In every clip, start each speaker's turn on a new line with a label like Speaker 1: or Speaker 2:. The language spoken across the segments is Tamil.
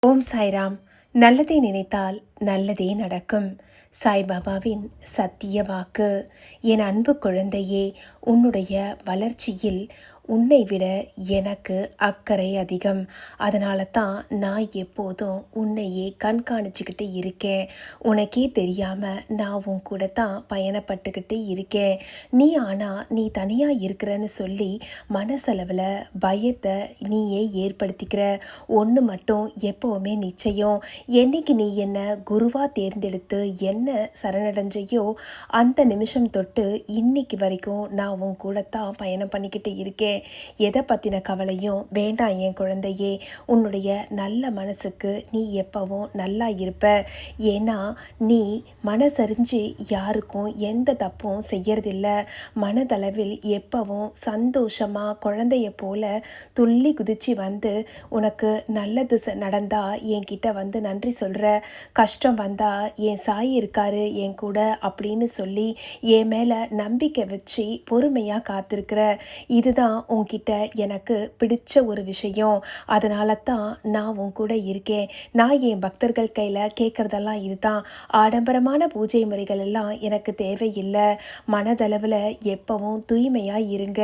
Speaker 1: ஓம் சாய்ராம். நல்லதே நினைத்தால் நல்லதே நடக்கும். சாய்பாபாவின் சத்திய வாக்கு. என் அன்பு குழந்தையே, உன்னுடைய வளர்ச்சியில் உன்னை விட எனக்கு அக்கறை அதிகம். அதனால தான் நான் எப்போதும் உன்னையே கண்காணிச்சுக்கிட்டு இருக்கேன். உனக்கே தெரியாமல் நான் உன் கூட தான் பயணப்பட்டுக்கிட்டு இருக்கேன். நீ தனியாக இருக்கிறன்னு சொல்லி மனசளவில் பயத்தை நீயே ஏற்படுத்திக்கிற. ஒன்று மட்டும் எப்போவுமே நிச்சயம், என்னைக்கு நீ என்னை குருவாக தேர்ந்தெடுத்து என்ன சரணடைஞ்சையோ அந்த நிமிஷம் தொட்டு இன்னைக்கு வரைக்கும் நான் உன் கூட தான் பயணம் பண்ணிக்கிட்டு இருக்கேன். எதை பற்றின கவலையும் வேண்டாம் என் குழந்தையே. உன்னுடைய நல்ல மனசுக்கு நீ எப்பவும் நல்லா இருப்ப. ஏன்னா நீ மனசறிஞ்சு யாருக்கும் எந்த தப்பும் செய்யறதில்ல. மனதளவில் எப்பவும் சந்தோஷமாக குழந்தைய போல துள்ளி குதிச்சு வந்து உனக்கு நல்லது நடந்தா என்கிட்ட வந்து நன்றி சொல்கிற. கஷ்டம் வந்தால் என் சாய் இருக்காரு என் கூட அப்படின்னு சொல்லி என் மேலே நம்பிக்கை வச்சு பொறுமையாக காத்திருக்கிற. இதுதான் உன்கிட்ட எனக்கு பிடிச்ச ஒரு விஷயம். அதனால தான் நான் உன் கூட இருக்கேன். நான் என் பக்தர்கள் கையில் கேட்குறதெல்லாம் இதுதான். ஆடம்பரமான பூஜை முறைகள் எல்லாம் எனக்கு தேவையில்லை. மனதளவில் எப்பவும் தூய்மையாக இருங்க.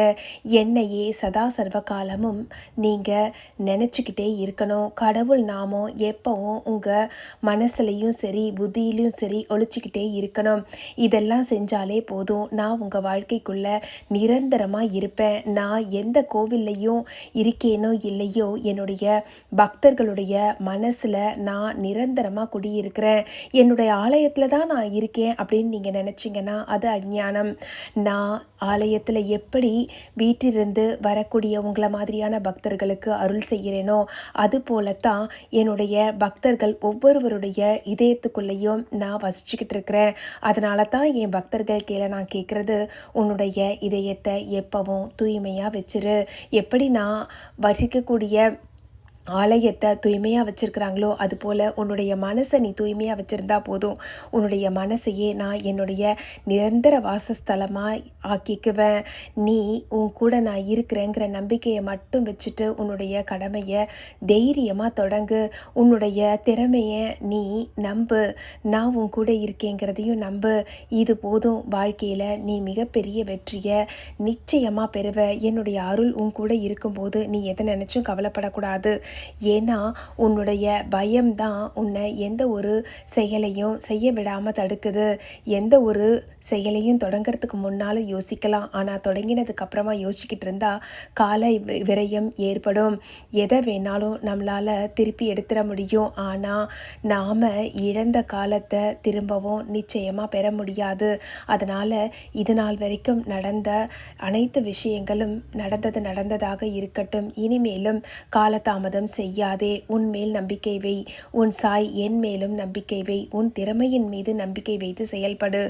Speaker 1: என்னையே சதா சர்வ காலமும் நீங்கள் நினச்சிக்கிட்டே இருக்கணும். கடவுள் நாமம் எப்பவும் உங்கள் மனசுலையும் சரி புத்தியிலையும் சரி ஒழிச்சிக்கிட்டே இருக்கணும். இதெல்லாம் செஞ்சாலே போதும், நான் உங்கள் வாழ்க்கைக்குள்ளே நிரந்தரமாக இருப்பேன். நான் எந்த கோவில்லையும் இருக்கேனோ இல்லையோ, என்னுடைய பக்தர்களுடைய மனசில் நான் நிரந்தரமாக குடியிருக்கிறேன். என்னுடைய ஆலயத்தில் தான் நான் இருக்கேன் அப்படின்னு நீங்கள் நினச்சிங்கன்னா அது அஞ்ஞானம். நான் ஆலயத்தில் எப்படி வீட்டிலிருந்து வரக்கூடிய உங்களை மாதிரியான பக்தர்களுக்கு அருள் செய்கிறேனோ அது போலத்தான் என்னுடைய பக்தர்கள் ஒவ்வொருவருடைய இதயத்துக்குள்ளேயும் நான் வசிச்சுக்கிட்டு இருக்கிறேன். அதனால தான் என் பக்தர்கள் கீழே நான் கேட்குறது, உன்னுடைய இதயத்தை எப்பவும் தூய்மையாக வச்சிரு. எப்படி நான் வசிக்கக்கூடிய ஆலயத்தை தூய்மையாக வச்சுருக்கிறாங்களோ அதுபோல் உன்னுடைய மனசை நீ தூய்மையாக வச்சுருந்தா போதும். உன்னுடைய மனசையே நான் என்னுடைய நிரந்தர வாசஸ்தலமாக ஆக்கிக்குவேன். நீ உன் கூட நான் இருக்கிறேங்கிற நம்பிக்கையை மட்டும் வச்சுட்டு உன்னுடைய கடமையை தைரியமாக தொடங்கு. உன்னுடைய திறமையை நீ நம்பு. நான் உன் கூட இருக்கேங்கிறதையும் நம்பு. இது போதும். வாழ்க்கையில் நீ மிகப்பெரிய வெற்றியை நிச்சயமாக பெறுவ. என்னுடைய அருள் உன் கூட இருக்கும்போது நீ எதை நினச்சும் கவலைப்படக்கூடாது. ஏன்னா உன்னுடைய பயம்தான் உன்னை எந்த ஒரு செயலையும் செய்ய விடாமல் தடுக்குது. எந்த ஒரு செயலையும் தொடங்கிறதுக்கு முன்னால் யோசிக்கலாம், ஆனால் தொடங்கினதுக்கு அப்புறமா யோசிச்சுக்கிட்டு இருந்தால் கால விரயம் ஏற்படும். எதை வேணாலும் நம்மளால் திருப்பி எடுத்துட முடியும், ஆனால் நாம் இழந்த காலத்தை திரும்பவும் நிச்சயமாக பெற முடியாது. அதனால் இது நாள் வரைக்கும் நடந்த அனைத்து விஷயங்களும் நடந்ததாக இருக்கட்டும். இனிமேலும் காலதாமதம் செய்யாதே. உன் மேல் நம்பிக்கை வை. உன் சாய் என் மேலும் நம்பிக்கை வை. உன் திறமையின் மீது நம்பிக்கை வைத்து செயல்படு.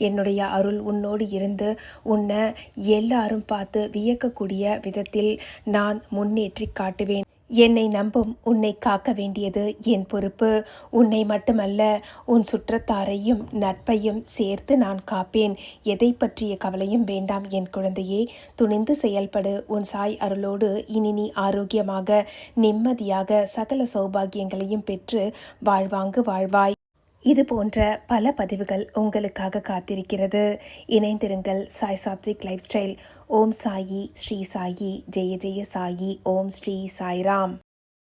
Speaker 1: என்னுடைய அருள் உன்னோடு இருந்து உன்னை எல்லாரும் பார்த்து வியக்கக்கூடிய விதத்தில் நான் முன்னேற்றி காட்டுவேன். என்னை நம்பும் உன்னை காக்க வேண்டியது என் பொறுப்பு. உன்னை மட்டுமல்ல, உன் சுற்றத்தாரையும் நட்பையும் சேர்த்து நான் காப்பேன். எதை பற்றிய கவலையும் வேண்டாம் என் குழந்தையே. துணிந்து செயல்படு. உன் சாய் அருளோடு இனி நீ ஆரோக்கியமாக நிம்மதியாக சகல சௌபாகியங்களையும் பெற்று வாழ்வாய். இது போன்ற பல பதிவுகள் உங்களுக்காக காத்திருக்கிறது. இணைந்திருங்கள். Sai Sathvik lifestyle. ஓம் சாயி, ஸ்ரீ சாயி, ஜெய ஜெய சாயி. ஓம் ஸ்ரீ சாய்ராம்.